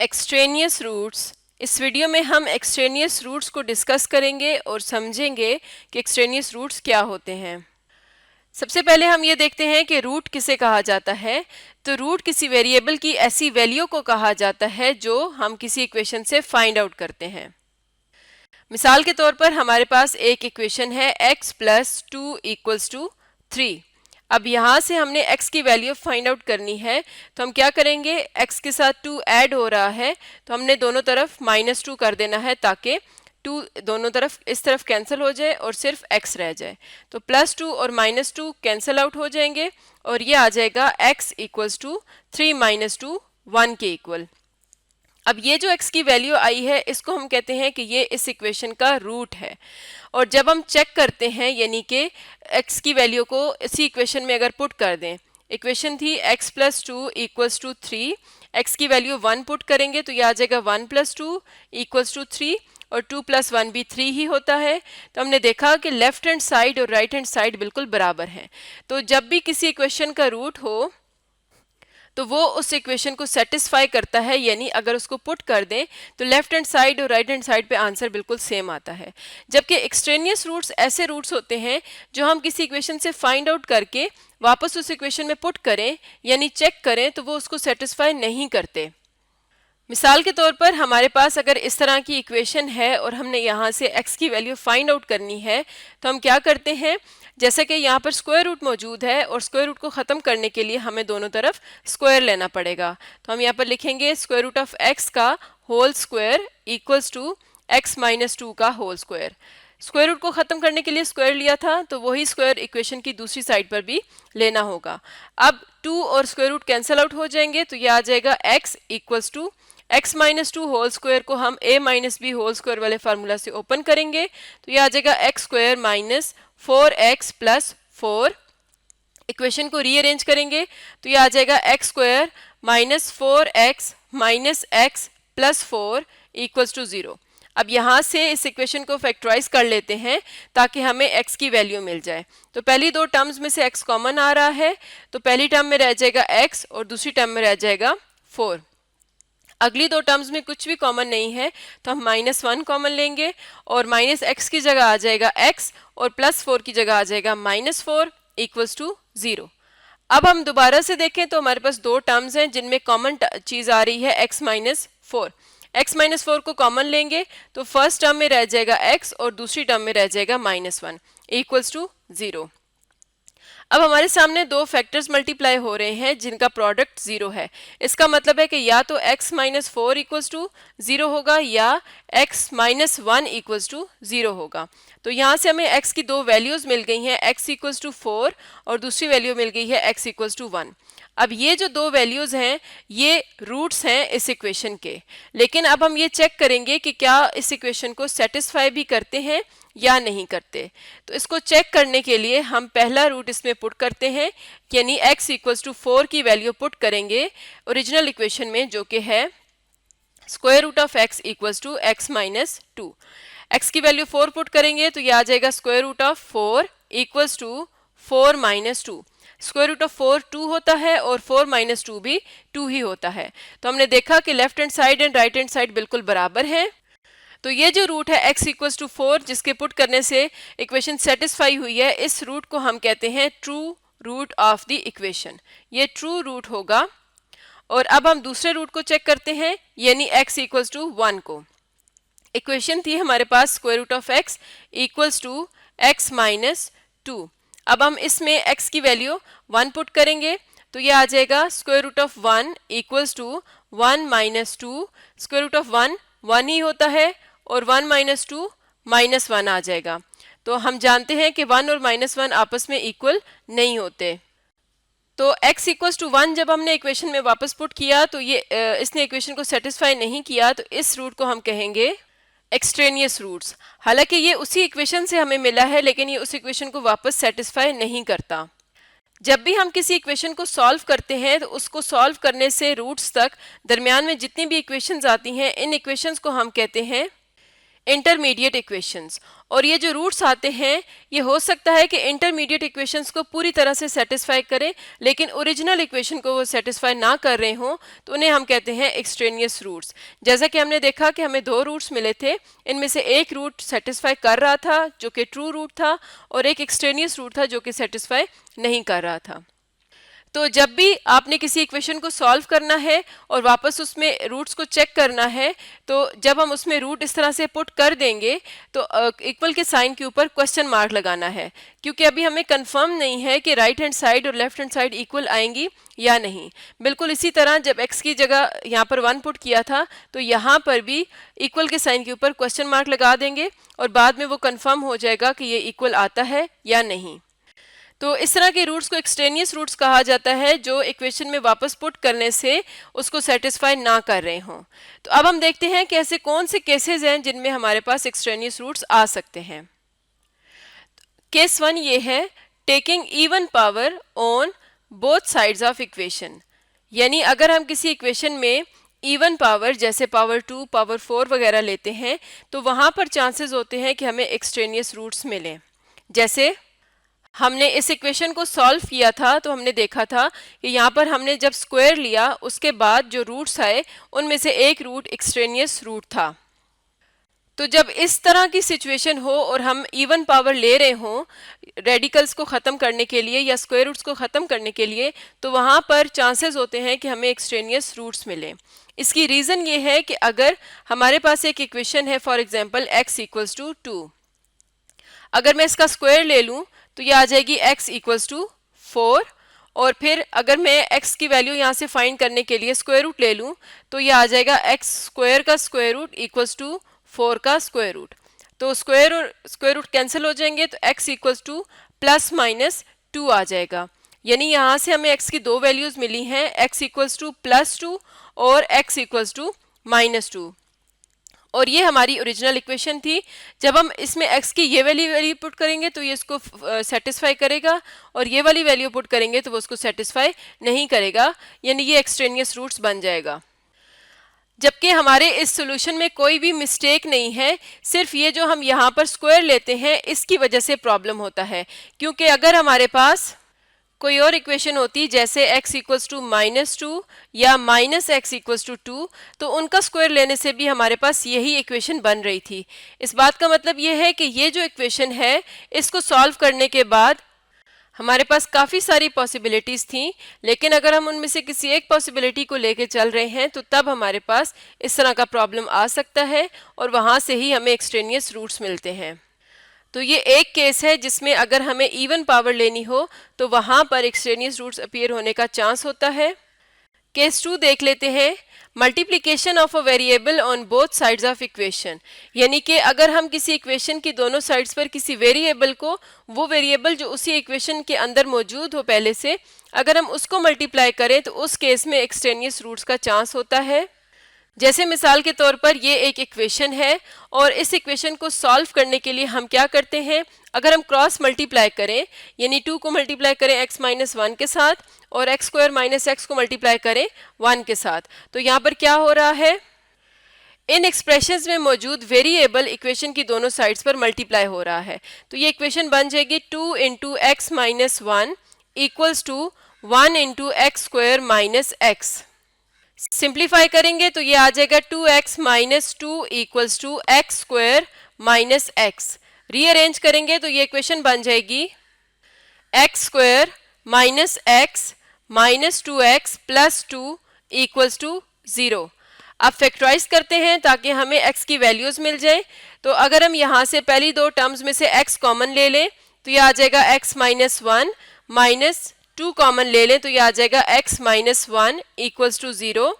Extraneous roots. इस video में हम एक्सट्रेनियस रूट्स को डिस्कस करेंगे और समझेंगे कि एक्सट्रेनियस रूट्स क्या होते हैं। सबसे पहले हम ये देखते हैं कि रूट किसे कहा जाता है। तो रूट किसी वेरिएबल की ऐसी वैल्यू को कहा जाता है जो हम किसी इक्वेशन से फाइंड आउट करते हैं। मिसाल के तौर पर हमारे पास एक इक्वेशन है x प्लस 2 इक्वल्स टू 3। अब यहाँ से हमने x की वैल्यू फाइंड आउट करनी है, तो हम क्या करेंगे, x के साथ 2 ऐड हो रहा है तो हमने दोनों तरफ -2 कर देना है ताकि 2 दोनों तरफ इस तरफ कैंसिल हो जाए और सिर्फ x रह जाए। तो +2 और -2 कैंसिल आउट हो जाएंगे और ये आ जाएगा x इक्वल्स टू 3 - 2 1 के इक्वल। अब ये जो x की वैल्यू आई है इसको हम कहते हैं कि ये इस इक्वेशन का रूट है। और जब हम चेक करते हैं यानी कि x की वैल्यू को इसी इक्वेशन में अगर पुट कर दें, इक्वेशन थी x plus 2 equals to 3, x की वैल्यू 1 पुट करेंगे तो ये आ जाएगा 1 प्लस 2 इक्वल्स टू 3 और 2 प्लस 1 भी 3 ही होता है। तो हमने देखा कि लेफ्ट हैंड साइड और राइट हैंड साइड बिल्कुल बराबर हैं। तो जब भी किसी इक्वेशन का रूट हो तो वो उस इक्वेशन को सेटिस्फाई करता है, यानी अगर उसको पुट कर दें तो लेफ्ट हैंड साइड और राइट हैंड साइड पे आंसर बिल्कुल सेम आता है। जबकि एक्सट्रेनियस रूट्स ऐसे रूट्स होते हैं जो हम किसी इक्वेशन से फाइंड आउट करके वापस उस इक्वेशन में पुट करें यानी चेक करें तो वो उसको सेटिस्फाई नहीं करते। मिसाल के तौर पर हमारे पास अगर इस तरह की इक्वेशन है और हमने यहाँ से x की वैल्यू फाइंड आउट करनी है तो हम क्या करते हैं, जैसे कि यहाँ पर स्क्वायर रूट मौजूद है और स्क्वायर रूट को ख़त्म करने के लिए हमें दोनों तरफ स्क्वायर लेना पड़ेगा। तो हम यहाँ पर लिखेंगे स्क्वायर रूट ऑफ x का whole square equals to x minus 2 का होल स्क्वायर। स्क्वायर रूट को ख़त्म करने के लिए स्क्वायर लिया था तो वही स्क्वायर इक्वेशन की दूसरी साइड पर भी लेना होगा। अब 2 और स्क्वायर रूट कैंसिल आउट हो जाएंगे तो यह आ जाएगा x equals to x minus 2 whole square को हम a minus B whole square वाले फार्मूला से ओपन करेंगे तो यह आ जाएगा x square minus 4x plus 4। Equation को रीअरेंज करेंगे तो यह आ जाएगा x square minus 4x minus x plus 4 equals to 0। अब यहाँ से इस इक्वेशन को फैक्टराइज कर लेते हैं ताकि हमें x की वैल्यू मिल जाए। तो पहली दो टर्म्स में से x कॉमन आ रहा है तो पहली टर्म में रह जाएगा x और दूसरी टर्म में रह जाएगा 4। अगली दो टर्म्स में कुछ भी कॉमन नहीं है तो हम -1 कॉमन लेंगे और माइनस एक्स की जगह आ जाएगा x और +4 की जगह आ जाएगा -4 इक्वल्स टू 0। अब हम दोबारा से देखें तो हमारे पास दो टर्म्स हैं जिनमें कॉमन चीज़ आ रही है x माइनस 4। x माइनस 4 को कॉमन लेंगे तो फर्स्ट टर्म में रह जाएगा x और दूसरी टर्म में रह जाएगा -1 इक्वल्स टू 0। अब हमारे सामने दो फैक्टर्स मल्टीप्लाई हो रहे हैं जिनका प्रोडक्ट 0 है। इसका मतलब है कि या तो x माइनस 4 इक्वल्स टू 0 होगा या x माइनस 1 इक्वल्स टू 0 होगा। तो यहाँ से हमें x की दो वैल्यूज मिल गई हैं, x इक्वल्स टू 4 और दूसरी वैल्यू मिल गई है x इक्वल्स टू 1। अब ये जो दो वैल्यूज हैं ये रूट्स हैं इस इक्वेशन के, लेकिन अब हम ये चेक करेंगे कि क्या इस इक्वेशन को सेटिस्फाई भी करते हैं या नहीं करते। तो इसको चेक करने के लिए हम पहला रूट इसमें पुट करते हैं यानी x इक्वल्स टू 4 की वैल्यू पुट करेंगे ओरिजिनल इक्वेशन में जो कि है square root of x equals to x minus 2। x की वैल्यू 4 पुट करेंगे तो यह आ जाएगा square root of 4 equals to 4 minus 2। Square root of 4 2 होता है और 4 माइनस 2 भी 2 ही होता है। तो हमने देखा कि left hand side and right hand side बिल्कुल बराबर हैं। तो ये जो रूट है x इक्वल्स टू 4 जिसके पुट करने से इक्वेशन सेटिस्फाई हुई है, इस रूट को हम कहते हैं true root of the equation. ये ट्रू रूट होगा। और अब हम दूसरे रूट को चेक करते हैं यानी x इक्वल्स टू 1 को। इक्वेशन थी हमारे पास square root of x equals to x minus 2। अब हम इसमें x की वैल्यू 1 पुट करेंगे तो ये आ जाएगा square root of 1 equals to 1 minus 2। Square root of 1 1 ही होता है और 1 माइनस 2 -1 आ जाएगा। तो हम जानते हैं कि 1 और -1 आपस में इक्वल नहीं होते। तो x इक्वल्स टू 1 जब हमने इक्वेशन में वापस पुट किया तो ये इसने इक्वेशन को सेटिस्फाई नहीं किया, तो इस रूट को हम कहेंगे एक्सट्रेनियस रूट्स। हालांकि ये उसी इक्वेशन से हमें मिला है लेकिन ये उस इक्वेशन को वापस सेटिस्फाई नहीं करता। जब भी हम किसी इक्वेशन को सॉल्व करते हैं तो उसको सॉल्व करने से रूट्स तक दरमियान में जितनी भी इक्वेशंस आती हैं इन इक्वेशंस को हम कहते हैं इंटरमीडिएट इक्वेशंस। और ये जो रूट्स आते हैं ये हो सकता है कि इंटरमीडिएट इक्वेशंस को पूरी तरह से सेटिस्फाई करें, लेकिन ओरिजिनल इक्वेशन को वो सेटिस्फाई ना कर रहे हों, तो उन्हें हम कहते हैं एक्सट्रेनियस रूट्स। जैसा कि हमने देखा कि हमें दो रूट्स मिले थे, इनमें से एक रूट सेटिस्फाई कर रहा था जो कि ट्रू रूट था, और एक एक्सट्रेनियस रूट था जो कि सेटिस्फाई नहीं कर रहा था। तो जब भी आपने किसी इक्वेशन को सॉल्व करना है और वापस उसमें रूट्स को चेक करना है, तो जब हम उसमें रूट इस तरह से पुट कर देंगे तो इक्वल के साइन के ऊपर क्वेश्चन मार्क लगाना है, क्योंकि अभी हमें कंफर्म नहीं है कि राइट हैंड साइड और लेफ्ट हैंड साइड इक्वल आएंगी या नहीं। बिल्कुल इसी तरह जब x की जगह यहाँ पर 1 पुट किया था, तो यहाँ पर भी इक्वल के साइन के ऊपर क्वेश्चन मार्क लगा देंगे और बाद में वो कंफर्म हो जाएगा कि ये इक्वल आता है या नहीं। तो इस तरह के रूट्स को एक्सट्रेनियस रूट्स कहा जाता है, जो इक्वेशन में वापस पुट करने से उसको सेटिस्फाई ना कर रहे हों। तो अब हम देखते हैं कि ऐसे कौन से केसेस हैं जिनमें हमारे पास एक्सट्रेनियस रूट्स आ सकते हैं। केस 1 ये है, taking even power on both sides of equation. यानी अगर हम किसी इक्वेशन में इवन पावर जैसे पावर 2, पावर 4 वगैरह लेते हैं, तो वहाँ पर चांसेस होते हैं कि हमें एक्सट्रेनियस रूट्स मिलें। जैसे हमने इस इक्वेशन को सॉल्व किया था तो हमने देखा था कि यहाँ पर हमने जब स्क्वायर लिया उसके बाद जो रूट्स आए उनमें से एक रूट एक्सट्रेनियस रूट था। तो जब इस तरह की सिचुएशन हो और हम इवन पावर ले रहे हों रेडिकल्स को ख़त्म करने के लिए या स्क्वायर रूट्स को ख़त्म करने के लिए, तो वहाँ पर चांसेस होते हैं कि हमें एक्सट्रेनियस रूट्स मिलें। इसकी रीज़न ये है कि अगर हमारे पास एक इक्वेशन है, for example x equals to 2, अगर मैं इसका स्क्वायर ले लूँ तो ये आ जाएगी x इक्वल्स टू 4, और फिर अगर मैं x की वैल्यू यहाँ से फाइंड करने के लिए स्क्वायर रूट ले लूँ तो ये आ जाएगा x स्क्वायर का स्क्वायर रूट इक्वल्स टू 4 का स्क्वायर रूट। तो स्क्वायर और स्क्वायर रूट कैंसिल हो जाएंगे तो x equals two plus minus 2 आ जाएगा। यानी यहाँ से हमें x की दो वैल्यूज मिली हैं, x इक्वल्स टू प्लस 2 और x इक्वल्स टू माइनस 2, और ये हमारी ओरिजिनल इक्वेशन थी। जब हम इसमें x की ये वैल्यू पुट करेंगे तो ये इसको सेटिस्फाई करेगा, और ये वाली वैल्यू पुट करेंगे तो वो उसको सेटिस्फाई नहीं करेगा, यानी ये एक्सट्रेनियस रूट्स बन जाएगा। जबकि हमारे इस सॉल्यूशन में कोई भी मिस्टेक नहीं है, सिर्फ ये जो हम यहाँ पर स्क्वायर लेते हैं इसकी वजह से प्रॉब्लम होता है। क्योंकि अगर हमारे पास कोई और इक्वेशन होती जैसे x इक्वल्स टू माइनस 2 या माइनस x इक्वल्स टू 2, तो उनका स्क्वायर लेने से भी हमारे पास यही इक्वेशन बन रही थी। इस बात का मतलब ये है कि ये जो इक्वेशन है इसको सॉल्व करने के बाद हमारे पास काफ़ी सारी पॉसिबिलिटीज़ थी, लेकिन अगर हम उनमें से किसी एक पॉसिबिलिटी को लेके चल रहे हैं तो तब हमारे पास इस तरह का प्रॉब्लम आ सकता है और वहाँ से ही हमें एक्सट्रेनियस रूट्स मिलते हैं। तो ये एक केस है जिसमें अगर हमें इवन पावर लेनी हो तो वहाँ पर एक्सट्रेनियस रूट्स अपीयर होने का चांस होता है। केस 2 देख लेते हैं, multiplication of a variable on both sides of equation. यानी कि अगर हम किसी इक्वेशन की दोनों साइड्स पर किसी वेरिएबल को, वो वेरिएबल जो उसी इक्वेशन के अंदर मौजूद हो पहले से, अगर हम उसको मल्टीप्लाई करें तो उस केस में एक्सट्रेनियस रूट्स का चांस होता है। जैसे मिसाल के तौर पर ये एक इक्वेशन है और इस इक्वेशन को सॉल्व करने के लिए हम क्या करते हैं, अगर हम क्रॉस मल्टीप्लाई करें यानी 2 को मल्टीप्लाई करें x माइनस 1 के साथ और x स्क्वायर माइनस x को मल्टीप्लाई करें 1 के साथ, तो यहाँ पर क्या हो रहा है, इन एक्सप्रेशंस में मौजूद वेरिएबल इक्वेशन की दोनों साइड्स पर मल्टीप्लाई हो रहा है। तो ये इक्वेशन बन जाएगी 2 into x minus 1 equals to 1 into x square minus x. Simplify करेंगे तो ये आ जाएगा 2x minus 2 equals to x square minus x. Rearrange करेंगे तो ये इक्वेशन बन जाएगी x square minus x minus 2x plus 2 equals to 0। अब फैक्टराइज करते हैं ताकि हमें x की वैल्यूज मिल जाए। तो अगर हम यहाँ से पहली दो टर्म्स में से x कॉमन ले लें तो ये आ जाएगा x माइनस 1 माइनस 2 कॉमन ले लें तो ये आ जाएगा x माइनस 1 इक्वल्स टू 0।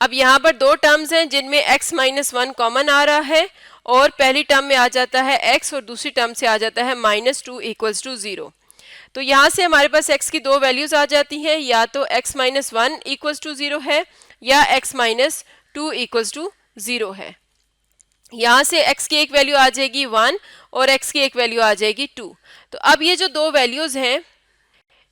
अब यहाँ पर दो टर्म्स हैं जिनमें x माइनस 1 कॉमन आ रहा है और पहली टर्म में आ जाता है x और दूसरी टर्म से आ जाता है माइनस 2 इक्वल्स टू 0। तो यहाँ से हमारे पास x की दो वैल्यूज आ जाती हैं, या तो x माइनस 1 इक्वल्स टू 0 है या x माइनस 2 इक्वल्स टू 0 है। यहाँ से x की एक वैल्यू आ जाएगी 1 और x की एक वैल्यू आ जाएगी 2। तो अब ये जो दो वैल्यूज हैं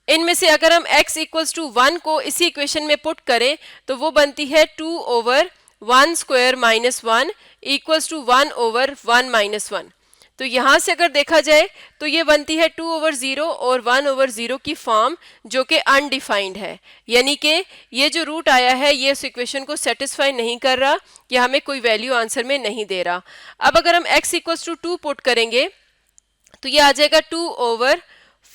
इनमें से अगर हम x इक्वल्स टू 1 को इसी इक्वेशन में पुट करें तो वो बनती है 2 over 1 square minus 1 equals to 1 over 1 minus 1। तो यहाँ से अगर देखा जाए तो ये बनती है 2 ओवर 0 और 1 ओवर 0 की फॉर्म, जो कि अनडिफाइंड है, यानी कि ये जो रूट आया है ये इस इक्वेशन को सेटिस्फाई नहीं कर रहा, कि हमें कोई वैल्यू आंसर में नहीं दे रहा। अब अगर हम x इक्वल्स टू 2 पुट करेंगे तो ये आ जाएगा 2 over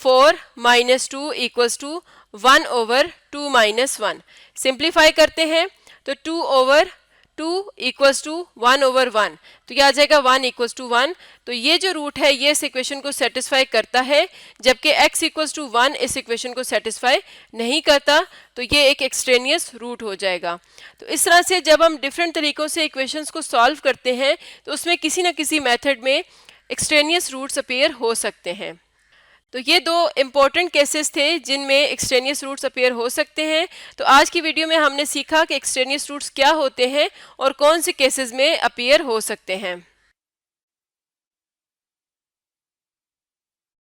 4 minus 2 equals to 1 over 2 minus 1। Simplify करते हैं तो 2 ओवर 2 इक्वल्स टू 1 ओवर 1, तो ये आ जाएगा 1 इक्वल्स टू 1। तो ये जो रूट है ये इस इक्वेशन को सेटिस्फाई करता है, जबकि x इक्वल्स टू 1 इस इक्वेशन को सेटिस्फाई नहीं करता, तो ये एक एक्सट्रेनियस रूट हो जाएगा। तो इस तरह से जब हम डिफरेंट तरीकों से इक्वेशंस को सॉल्व करते हैं तो उसमें किसी न किसी मेथड में एक्सट्रेनियस रूट्स अपीयर हो सकते हैं। तो ये दो इम्पॉर्टेंट केसेस थे जिनमें एक्सट्रेनियस रूट्स अपीयर हो सकते हैं। तो आज की वीडियो में हमने सीखा कि एक्सट्रेनियस रूट्स क्या होते हैं और कौन से केसेस में अपीयर हो सकते हैं।